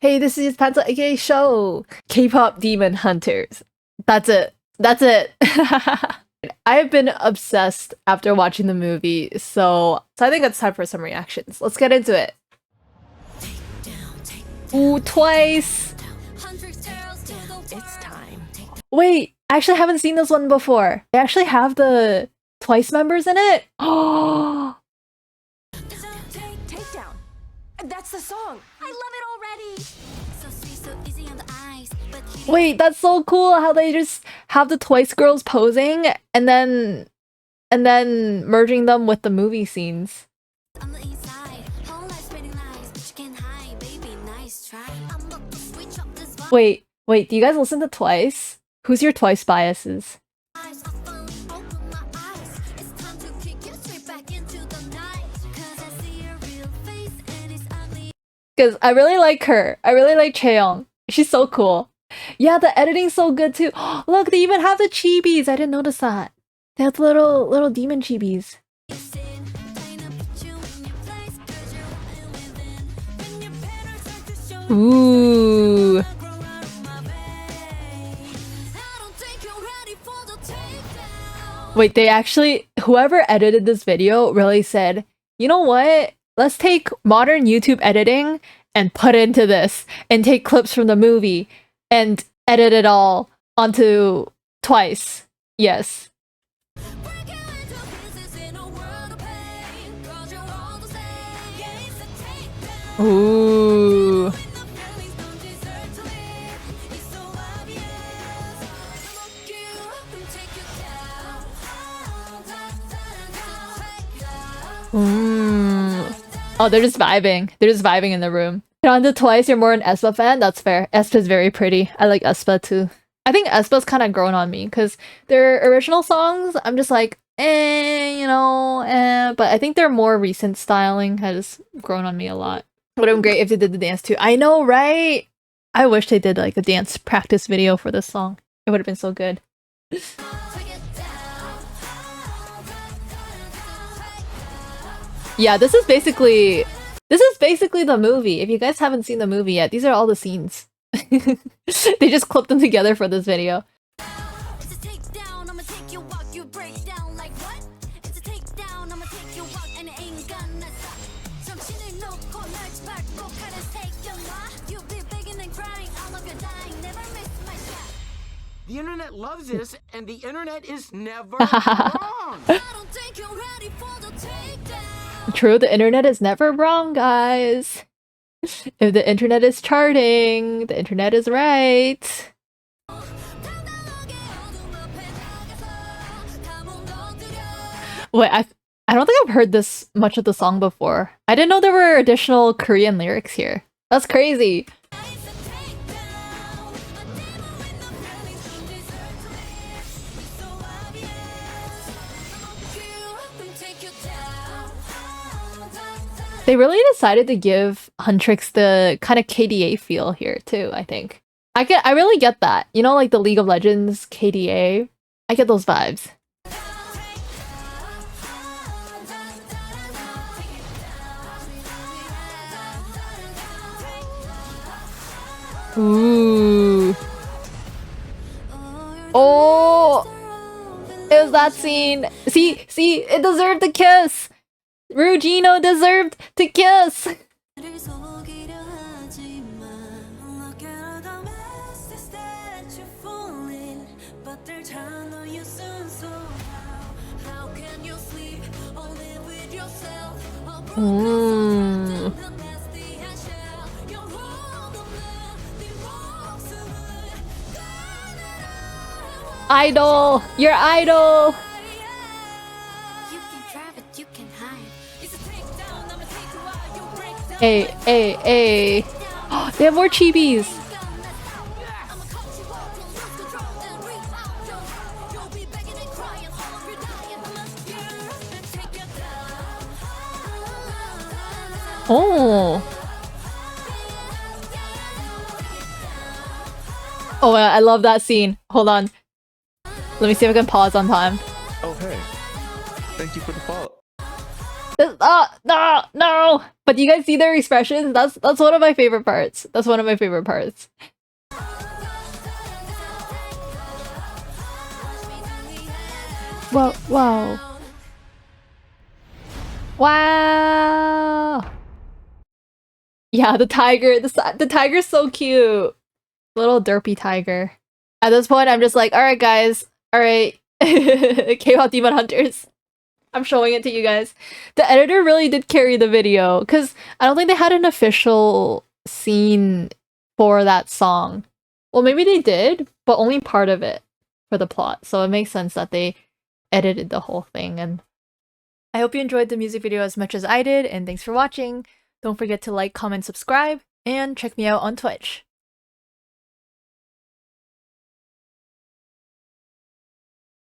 Hey, this is Panta aka Show. K-pop Demon Hunters. That's it. That's it. I have been obsessed after watching the movie, so I think it's time for some reactions. Let's get into it. Ooh, Twice. It's time. Wait, I actually haven't seen this one before. They actually have the Twice members in it. Oh, Takedown. That's the song. I love it already. So sweet, so easy on the eyes. wait, that's so cool how they just have the Twice girls posing and then merging them with the movie scenes. On the inside, whole life spinning lies, but you can't hide, baby. Nice try. I'm about to switch up this vibe. Wait, do you guys listen to Twice? Who's your Twice biases? I finally open my eyes. It's time to kick you straight back into the night. 'Cause I see your real face and it's ugly. Because I really like her. I really like Chaeyoung. She's so cool. Yeah, the editing's so good too. Look, they even have the chibis. I didn't notice that. They have the little demon chibis. Ooh. Wait, they actually, whoever edited this video really said, you know what? Let's take modern YouTube editing and put it into this and take clips from the movie and edit it all onto Twice. Yes. Ooh. Oh, they're just vibing. They're just vibing in the room. On to Twice, you're more an aespa fan? That's fair. aespa's very pretty. I like aespa too. I think aespa's kind of grown on me because their original songs, I'm just like, but I think their more recent styling has grown on me a lot. Would have been great if they did the dance too. I know, right? I wish they did like a dance practice video for this song. It would have been so good. Yeah, this is basically the movie. If you guys haven't seen the movie yet, these are all the scenes. They just clipped them together for this video. It's a takedown, I'ma take you walk, you break down like what? It's a takedown, I'ma take you walk and it ain't gonna stop. 정신을 놓고 날 밟고 칼을 새겨놔. You'll be begging and crying, all of your dying, never miss my shot. The internet loves this, and the internet is never wrong. I don't think you're ready for the takedown. True, the internet is never wrong, guys. If the internet is charting, the internet is right. Wait, I don't think I've heard this much of the song before. I didn't know there were additional Korean lyrics here. That's crazy. They really decided to give Huntrix the kind of KDA feel here too, I think. I really get that. You know, like the League of Legends KDA? I get those vibes. Ooh. Oh! It was that scene. See, it deserved the kiss! Rugino deserved to kiss! Idol! Your idol! You can try, but you can hide. It's a takedown, I'ma take you out, you break down. Hey. They have more chibis! I'ma cut you off, you'll lose control, then rebound. You'll be begging and crying, all of your dying. I'ma get and take you down. Oh! Oh, I love that scene. Hold on. Let me see if I can pause on time. Oh, hey. Thank you for the follow. No, no. But you guys see their expressions? That's one of my favorite parts. That's one of my favorite parts. Whoa, whoa. Wow. Yeah, the tiger. The tiger's so cute. Little derpy tiger. At this point, I'm just like, all right, guys. All right. K-pop Demon Hunters. I'm showing it to you guys. The editor really did carry the video because I don't think they had an official scene for that song. Well, maybe they did, but only part of it for the plot. So it makes sense that they edited the whole thing. And I hope you enjoyed the music video as much as I did, and thanks for watching. Don't forget to like, comment, subscribe, and check me out on Twitch.